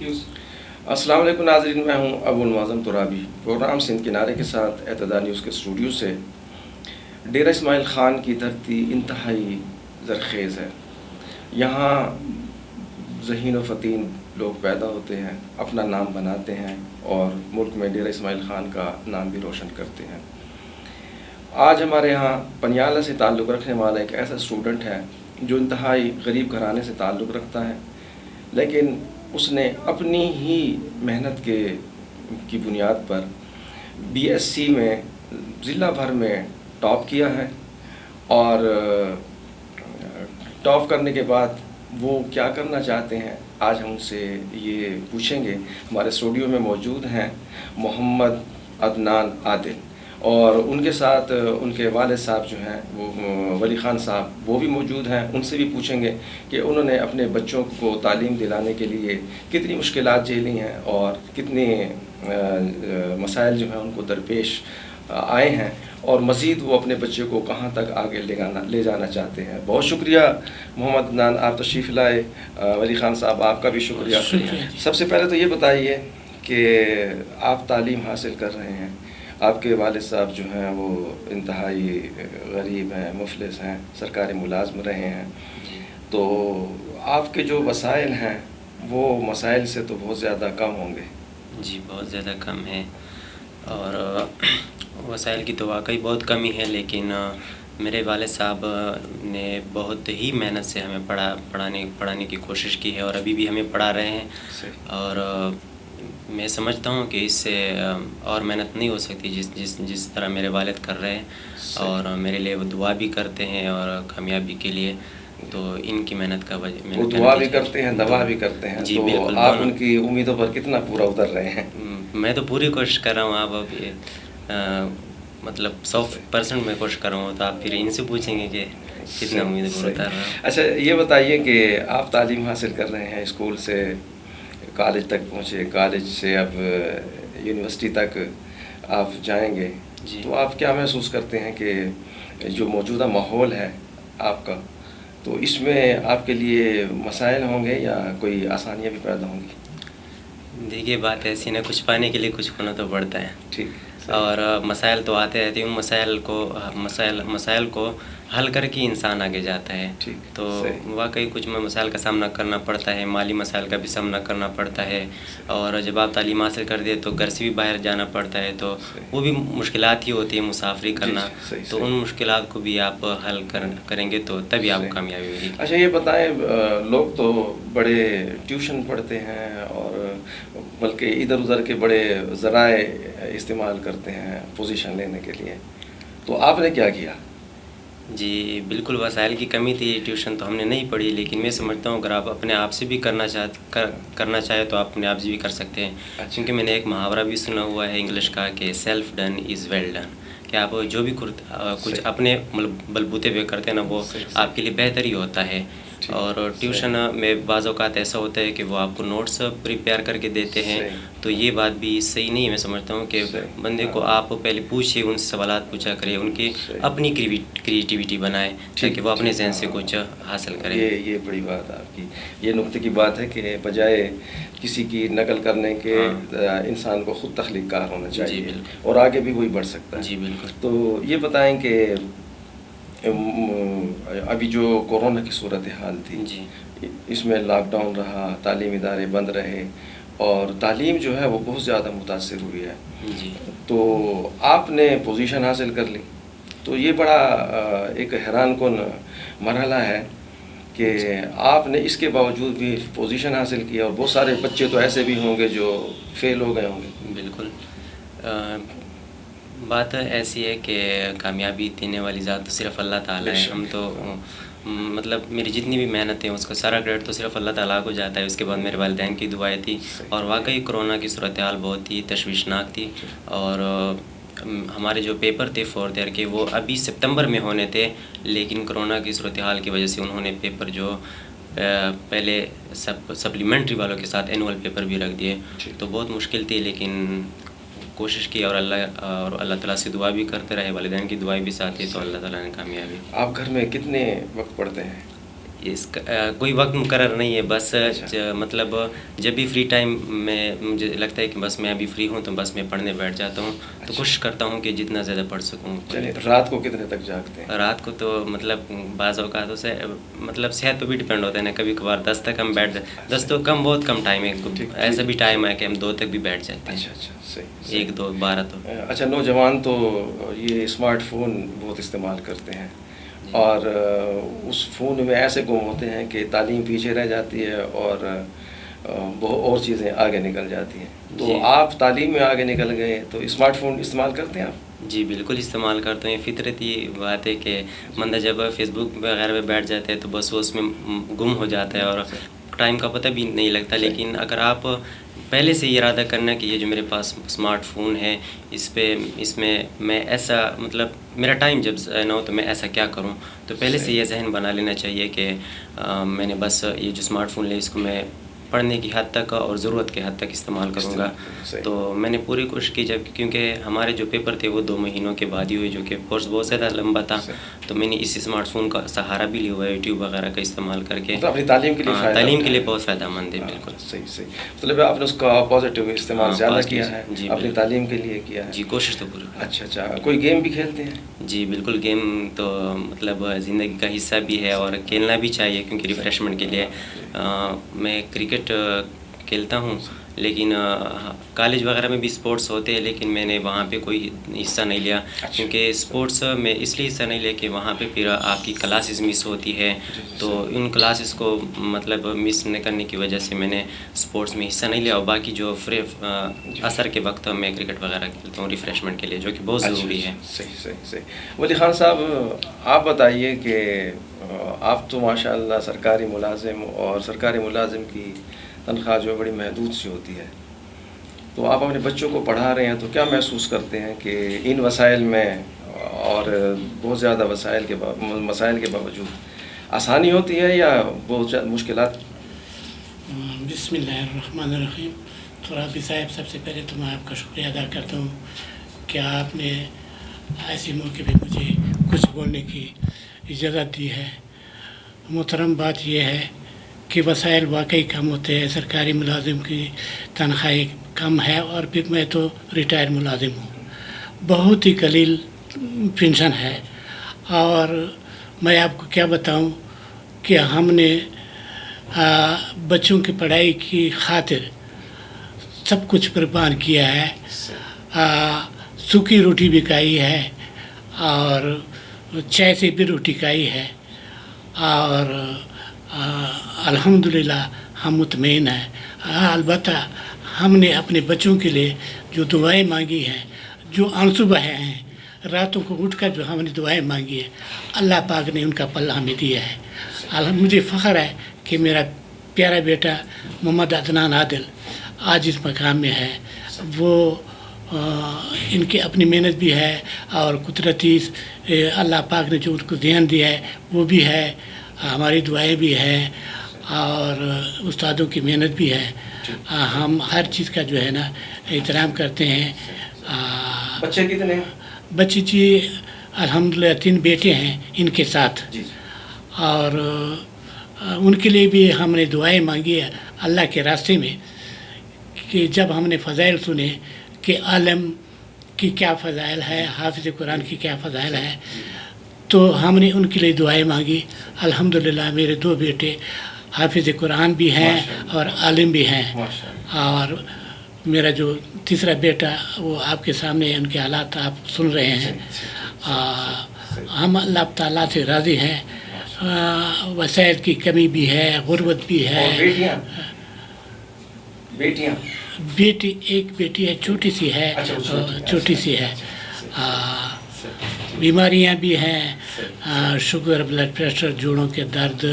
السلام علیکم ناظرین، میں ہوں ابو المعظم ترابی، پروگرام سندھ کنارے کے ساتھ اعتدال نیوز کے اسٹوڈیو سے۔ ڈیرہ اسماعیل خان کی دھرتی انتہائی زرخیز ہے۔ یہاں ذہین و فطین لوگ پیدا ہوتے ہیں، اپنا نام بناتے ہیں اور ملک میں ڈیرہ اسماعیل خان کا نام بھی روشن کرتے ہیں۔ آج ہمارے ہاں پنیالہ سے تعلق رکھنے والا ایک ایسا اسٹوڈنٹ ہے جو انتہائی غریب گھرانے سے تعلق رکھتا ہے، لیکن اس نے اپنی ہی محنت کی بنیاد پر بی ایس سی میں ضلع بھر میں ٹاپ کیا ہے، اور ٹاپ کرنے کے بعد وہ کیا کرنا چاہتے ہیں آج ہم ان سے یہ پوچھیں گے۔ ہمارے اسٹوڈیو میں موجود ہیں محمد عدنان عادل، اور ان کے ساتھ ان کے والد صاحب جو ہیں وہ ولی خان صاحب، وہ بھی موجود ہیں۔ ان سے بھی پوچھیں گے کہ انہوں نے اپنے بچوں کو تعلیم دلانے کے لیے کتنی مشکلات جھیلی ہیں اور کتنے مسائل جو ہیں ان کو درپیش آئے ہیں، اور مزید وہ اپنے بچے کو کہاں تک آگے لے جانا چاہتے ہیں۔ بہت شکریہ محمد عدنان، آپ تشریف لائے۔ ولی خان صاحب، آپ کا بھی شکریہ۔ سب سے پہلے تو یہ بتائیے کہ آپ تعلیم حاصل کر رہے ہیں، آپ کے والد صاحب جو ہیں وہ انتہائی غریب ہیں، مفلس ہیں، سرکاری ملازم رہے ہیں، تو آپ کے جو وسائل ہیں وہ مسائل سے تو بہت زیادہ کم ہوں گے۔ جی، بہت زیادہ کم ہے، اور وسائل کی تو واقعی بہت کمی ہے، لیکن میرے والد صاحب نے بہت ہی محنت سے ہمیں پڑھانے کی کوشش کی ہے، اور ابھی بھی ہمیں پڑھا رہے ہیں۔ اور میں سمجھتا ہوں کہ اس سے اور محنت نہیں ہو سکتی جس طرح میرے والد کر رہے ہیں، اور میرے لیے وہ دعا بھی کرتے ہیں اور کامیابی کے لیے، تو ان کی محنت کا وہ دعا بھی کرتے ہیں، دوا بھی کرتے ہیں۔ جی تو بالکل، آپ ان کی امیدوں پر کتنا پورا اتر رہے ہیں؟ میں تو پوری کوشش کر رہا ہوں۔ آپ اب مطلب 100% میں کوشش کر رہا ہوں، تو آپ پھر ان سے پوچھیں گے کہ کتنا امید پورا اتر رہا ہوں۔ اچھا، یہ بتائیے کہ آپ تعلیم حاصل کر رہے ہیں، اسکول سے کالج تک پہنچے، کالج سے اب یونیورسٹی تک آپ جائیں گے، تو آپ کیا محسوس کرتے ہیں کہ جو موجودہ ماحول ہے آپ کا، تو اس میں آپ کے لیے مسائل ہوں گے یا کوئی آسانیاں بھی پیدا ہوں گی؟ دیکھیے، بات ایسی نا، کچھ پانے کے لیے کچھ ہونا تو پڑتا ہے، ٹھیک، اور مسائل تو آتے رہتے ہیں۔ ان مسائل کو حل کر کے انسان آگے جاتا ہے، تو واقعی کچھ مسائل کا سامنا کرنا پڑتا ہے، مالی مسائل کا بھی سامنا کرنا پڑتا ہے، اور جب آپ تعلیم حاصل کر دیں تو گھر سے بھی باہر جانا پڑتا ہے، تو وہ بھی مشکلات ہی ہوتی ہے، مسافری کرنا، تو ان مشکلات کو بھی آپ حل کریں گے تو تبھی آپ کو کامیابی ملے گی۔ اچھا، یہ بتائیں، لوگ تو بڑے ٹیوشن پڑھتے ہیں اور بلکہ ادھر ادھر کے بڑے ذرائع استعمال کرتے ہیں پوزیشن لینے کے لیے، تو آپ نے کیا کیا؟ جی بالکل، وسائل کی کمی تھی، ٹیوشن تو ہم نے نہیں پڑھی، لیکن میں سمجھتا ہوں اگر آپ اپنے آپ سے بھی کرنا چاہے تو آپ اپنے آپ سے بھی کر سکتے ہیں، کیونکہ میں نے ایک محاورہ بھی سنا ہوا ہے انگلش کا کہ self done is well done, کہ آپ جو بھی کچھ اپنے بلبوتے پہ کرتے ہیں نا، وہ آپ کے لیے بہتر ہی ہوتا ہے۔ اور ٹیوشن میں بعض اوقات ایسا ہوتا ہے کہ وہ آپ کو نوٹس پریپیئر کر کے دیتے ہیں، تو یہ بات بھی صحیح نہیں ہے۔ میں سمجھتا ہوں کہ بندے کو آپ پہلے پوچھیے، ان سے سوالات پوچھا کرے، ان کی اپنی کریٹیویٹی بنائے تاکہ وہ اپنے ذہن سے کچھ حاصل کرے۔ یہ بڑی بات ہے آپ کی، یہ نقطے کی بات ہے کہ بجائے کسی کی نقل کرنے کے انسان کو خود تخلیق کار ہونا چاہیے، اور آگے بھی وہی بڑھ سکتا ہے۔ جی بالکل۔ تو یہ بتائیں کہ ابھی جو کورونا کی صورتحال تھی، اس میں لاک ڈاؤن رہا، تعلیمی ادارے بند رہے، اور تعلیم جو ہے وہ بہت زیادہ متاثر ہوئی ہے، تو آپ نے پوزیشن حاصل کر لی، تو یہ بڑا ایک حیران کن مرحلہ ہے کہ آپ نے اس کے باوجود بھی پوزیشن حاصل کیا، اور بہت سارے بچے تو ایسے بھی ہوں گے جو فیل ہو گئے ہوں گے۔ بالکل، بات ایسی ہے کہ کامیابی دینے والی ذات تو صرف اللہ تعالیٰ ہے۔ ہم تو مطلب میری جتنی بھی محنت ہے اس کا سارا کریڈٹ تو صرف اللہ تعالیٰ کو جاتا ہے، اس کے بعد میرے والدین کی دعائیں تھی، اور واقعی کرونا کی صورتحال بہت ہی تشویشناک تھی، اور ہمارے جو پیپر تھے 4th ایئر کے وہ ابھی سپتمبر میں ہونے تھے، لیکن کرونا کی صورتحال کی وجہ سے انہوں نے پیپر جو پہلے سپلیمنٹری والوں کے ساتھ اینول پیپر بھی رکھ دیے، تو بہت مشکل تھی، لیکن کوشش کی، اور اللہ تعالیٰ سے دعا بھی کرتے رہے، والدین کی دعائیں بھی ساتھ تھی، تو اللہ تعالیٰ نے کامیابی۔ آپ گھر میں کتنے وقت پڑھتے ہیں؟ اس کا کوئی وقت مقرر نہیں ہے، بس مطلب جب بھی فری ٹائم میں مجھے لگتا ہے کہ بس میں ابھی فری ہوں تو بس میں پڑھنے بیٹھ جاتا ہوں، تو کوشش کرتا ہوں کہ جتنا زیادہ پڑھ سکوں۔ چلیے، رات کو کتنے تک جاگتے ہیں؟ رات کو تو مطلب بعض اوقاتوں سے مطلب صحت پہ بھی ڈپینڈ ہوتا ہے نا، کبھی کبھار 10 تک ہم بیٹھ جاتے، 10 تو کم، بہت کم ٹائم ہے، ایسا بھی ٹائم ہے کہ ہم 2 تک بھی بیٹھ جاتے ہیں۔ اچھا، صحیح۔ 1 2 12 تو۔ اچھا، نوجوان تو یہ اسمارٹ فون بہت استعمال کرتے ہیں اور اس فون میں ایسے گم ہوتے ہیں کہ تعلیم پیچھے رہ جاتی ہے اور بہت اور چیزیں آگے نکل جاتی ہیں۔ تو آپ تعلیم میں آگے نکل گئے تو اسمارٹ فون استعمال کرتے ہیں آپ؟ جی بالکل استعمال کرتے ہیں، فطرتی بات ہے کہ بندہ جب فیس بک وغیرہ پہ بیٹھ جاتا ہے تو بس وہ اس میں گم ہو جاتا ہے اور ٹائم کا پتہ بھی نہیں لگتا۔ لیکن اگر آپ پہلے سے یہ ارادہ کرنا کہ یہ جو میرے پاس اسمارٹ فون ہے، اس میں میں ایسا مطلب میرا ٹائم جب نہ ہو تو میں ایسا کیا کروں، تو پہلے سے یہ ذہن بنا لینا چاہیے کہ میں نے بس یہ جو اسمارٹ فون لے اس کو میں پڑھنے کی حد تک اور ضرورت کے حد تک استعمال کروں گا۔ تو میں نے پوری کوشش کی، جب کیونکہ ہمارے جو پیپر تھے وہ 2 مہینوں کے بعد ہی ہوئے، جو کہ کورس بہت زیادہ لمبا تھا، تو میں نے اس اسمارٹ فون کا سہارا بھی لیا ہوا ہے، یوٹیوب وغیرہ کا استعمال کر کے اپنی تعلیم کے لیے تعلیم کے لیے بہت فائدہ مند ہے۔ بالکل صحیح، مطلب آپ نے اس کا پازیٹیو استعمال زیادہ کیا ہے، جی اپنی تعلیم کے لیے کیا ہے؟ جی کوشش تو پوری۔ اچھا، کوئی گیم بھی کھیلتے ہیں؟ جی بالکل، گیم تو مطلب زندگی کا حصہ بھی ہے اور کھیلنا بھی چاہیے، کیونکہ ریفریشمنٹ کے لیے میں کرکٹ کھیلتا ہوں، لیکن کالج وغیرہ میں بھی اسپورٹس ہوتے ہیں، لیکن میں نے وہاں پہ کوئی حصہ نہیں لیا، کیونکہ اسپورٹس میں اس لیے حصہ نہیں لیا کہ وہاں پہ پھر آپ کی کلاسز مس ہوتی ہے، تو ان کلاسز کو مطلب مس نہ کرنے کی وجہ سے میں نے اسپورٹس میں حصہ نہیں لیا، اور باقی جو عصر کے وقت میں کرکٹ وغیرہ کھیلتا ہوں ریفریشمنٹ کے لیے، جو کہ بہت ضروری ہے۔ صحیح۔ ولی خان صاحب، آپ بتائیے کہ آپ تو ماشاء اللہ سرکاری ملازم، اور سرکاری ملازم کی تنخواہ جو بڑی محدود سی ہوتی ہے، تو آپ اپنے بچوں کو پڑھا رہے ہیں، تو کیا محسوس کرتے ہیں کہ ان وسائل میں اور بہت زیادہ مسائل کے باوجود آسانی ہوتی ہے یا بہت زیادہ مشکلات؟ بسم اللہ الرحمن الرحیم۔ تو رابی صاحب، سب سے پہلے تو میں آپ کا شکریہ ادا کرتا ہوں کہ آپ نے ایسے موقع پہ مجھے کچھ بولنے کی اجازت دی ہے۔ محترم بات یہ ہے کہ وسائل واقعی کم ہوتے ہیں، سرکاری ملازم کی تنخواہیں کم ہے، اور پھر میں تو ریٹائر ملازم ہوں، بہت ہی قلیل پینشن ہے، اور میں آپ کو کیا بتاؤں کہ ہم نے بچوں کی پڑھائی کی خاطر سب کچھ قربان کیا ہے، سوکھی روٹی بھی کھائی ہے اور چائے سے بھی روٹی کھائی ہے، اور الحمدللہ ہم مطمئن ہیں۔ البتہ ہم نے اپنے بچوں کے لیے جو دعائیں مانگی ہیں، جو آنسو بہائے ہیں، راتوں کو اٹھ کر جو ہم نے دعائیں مانگی ہیں، اللہ پاک نے ان کا پلہ ہمیں دیا ہے۔ مجھے فخر ہے کہ میرا پیارا بیٹا محمد عدنان عادل آج اس مقام میں ہے۔ وہ ان کی اپنی محنت بھی ہے، اور قدرتی اللہ پاک نے جو ان کو ذہن دیا ہے وہ بھی ہے، ہماری دعائیں بھی ہیں، اور استادوں کی محنت بھی ہے۔ ہم ہر چیز کا جو ہے نا احترام کرتے ہیں۔ بچے کتنے ہیں؟ بچے جی الحمدللہ 3 بیٹے ہیں ان کے ساتھ، اور ان کے لیے بھی ہم نے دعائیں مانگی ہے اللہ کے راستے میں، کہ جب ہم نے فضائل سنے کہ عالم کی کیا فضائل ہے، حافظ قرآن کی کیا فضائل ہے، تو ہم نے ان کے لیے دعائیں مانگی۔ الحمدللہ میرے 2 بیٹے حافظ قرآن بھی ہیں اور عالم بھی ہیں، اور میرا جو تیسرا بیٹا وہ آپ کے سامنے ان کے حالات آپ سن رہے ہیں۔ ہم اللہ تعالیٰ سے راضی ہیں۔ وسائل کی کمی بھی ہے، غربت بھی ہے۔ بیٹیاں؟ بیٹی ایک بیٹی ہے، چھوٹی سی ہے، چھوٹی سی ہے۔ بیماریاں بھی ہیں، شوگر، بلڈ پریشر، جوڑوں کے درد،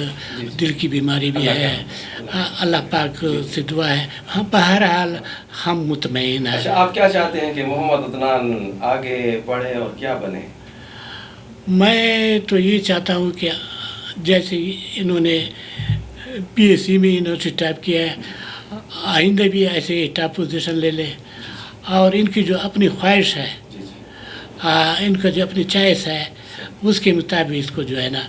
دل کی بیماری بھی ہے۔ اللہ پاک سے دعا ہے، بہرحال ہم مطمئن ہیں۔ آپ کیا چاہتے ہیں کہ محمد عدنان آگے بڑھے اور کیا بنے؟ میں تو یہ چاہتا ہوں کہ جیسے انہوں نے PSC میں یونیورسٹی ٹاپ کیا ہے، آئندہ بھی ایسے ٹاپ پوزیشن لے لے، اور ان کی جو اپنی خواہش ہے، ان کا جو اپنی چوائس ہے، اس کے مطابق اس کو جو ہے نا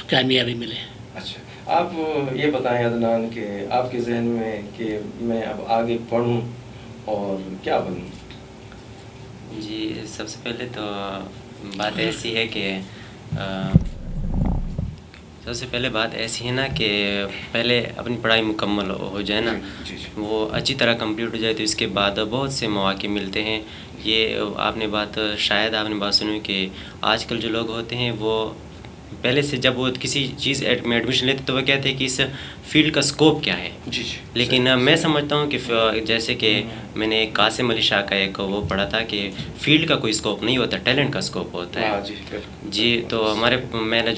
کامیابی ملے۔ اچھا، آپ یہ بتائیں عدنان کہ آپ کے ذہن میں کہ میں اب آگے پڑھوں اور کیا بنوں؟ جی سب سے پہلے تو بات ایسی ہے کہ سب سے پہلے بات ایسی ہے نا کہ پہلے اپنی پڑھائی مکمل ہو جائے نا، جی جی وہ اچھی طرح کمپلیٹ ہو جائے تو اس کے بعد بہت سے مواقع ملتے ہیں. یہ آپ نے بات سنی کہ آج کل جو لوگ ہوتے ہیں وہ پہلے سے جب وہ کسی چیز میں ایڈمیشن لیتے تو وہ کہتے ہیں کہ اس فیلڈ کا سکوپ کیا ہے. جی جی لیکن میں سمجھتا ہوں کہ جیسے کہ میں نے قاسم علی شاہ کا ایک وہ پڑھا تھا کہ فیلڈ کا کوئی اسکوپ نہیں ہوتا، ٹیلنٹ کا اسکوپ ہوتا ہے. جی جی تو میرا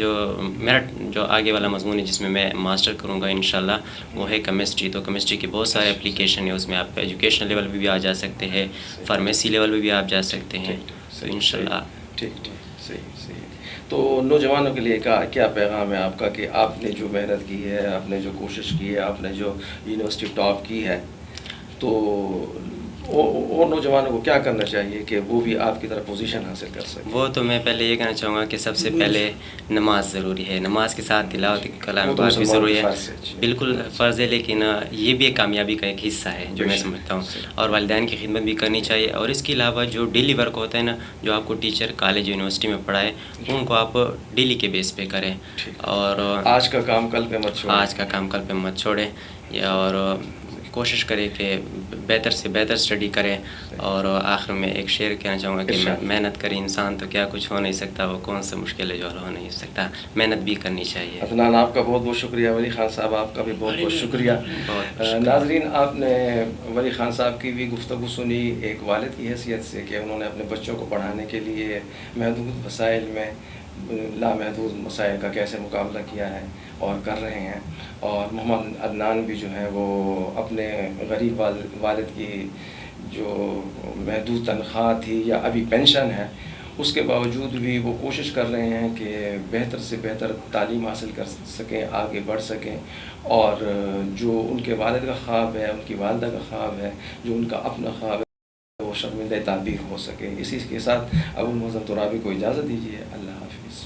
جو آگے والا مضمون ہے جس میں میں ماسٹر کروں گا انشاءاللہ وہ ہے کیمسٹری. تو کیمسٹری کی بہت سارے اپلیکیشن ہے، اس میں آپ ایجوکیشنل لیول پہ بھی آ جا سکتے ہیں، فارمیسی لیول پہ بھی آپ جا سکتے ہیں. تو انشاءاللہ ٹھیک صحیح. تو نوجوانوں کے لیے کیا پیغام ہے آپ کا کہ آپ نے جو محنت کی ہے، آپ نے جو کوشش کی ہے، آپ نے جو یونیورسٹی ٹاپ کی ہے، تو اور نوجوانوں کو کیا کرنا چاہیے کہ وہ بھی آپ کی طرح پوزیشن حاصل کر سکیں؟ وہ تو میں پہلے یہ کہنا چاہوں گا کہ سب سے پہلے نماز ضروری ہے، نماز کے ساتھ تلاوت کلام پاک بھی ضروری ہے، بالکل فرض ہے. لیکن یہ بھی ایک کامیابی کا ایک حصہ ہے جو میں سمجھتا ہوں. اور والدین کی خدمت بھی کرنی چاہیے. اور اس کے علاوہ جو ڈیلی ورک ہوتا ہے نا، جو آپ کو ٹیچر کالج یونیورسٹی میں پڑھائے ان کو آپ ڈیلی کے بیس پہ کریں. اور آج کا کام کل پہ مت چھوڑیں. اور کوشش کریں کہ بہتر سے بہتر اسٹڈی کریں. اور آخر میں ایک شعر کہنا چاہوں گا کہ محنت کرے انسان تو کیا کچھ ہو نہیں سکتا، وہ کون سا مشکل ہے جو ہو نہیں سکتا. محنت بھی کرنی چاہیے. عدنان آپ کا بہت بہت شکریہ. ولی خان صاحب آپ کا بھی بہت بہت شکریہ. ناظرین آپ نے ولی خان صاحب کی بھی گفتگو سنی ایک والد کی حیثیت سے کہ انہوں نے اپنے بچوں کو پڑھانے کے لیے محدود وسائل میں لامحدود مسائل کا کیسے مقابلہ کیا ہے اور کر رہے ہیں. اور محمد عدنان بھی جو ہے وہ اپنے غریب والد کی جو محدود تنخواہ تھی یا ابھی پینشن ہے اس کے باوجود بھی وہ کوشش کر رہے ہیں کہ بہتر سے بہتر تعلیم حاصل کر سکیں، آگے بڑھ سکیں. اور جو ان کے والد کا خواب ہے، ان کی والدہ کا خواب ہے، جو ان کا اپنا خواب ہے، وہ شرمندہ تعبیر ہو سکے. اسی کے ساتھ ابو المعظم ترابی کو اجازت دیجیے. اللہ حافظ.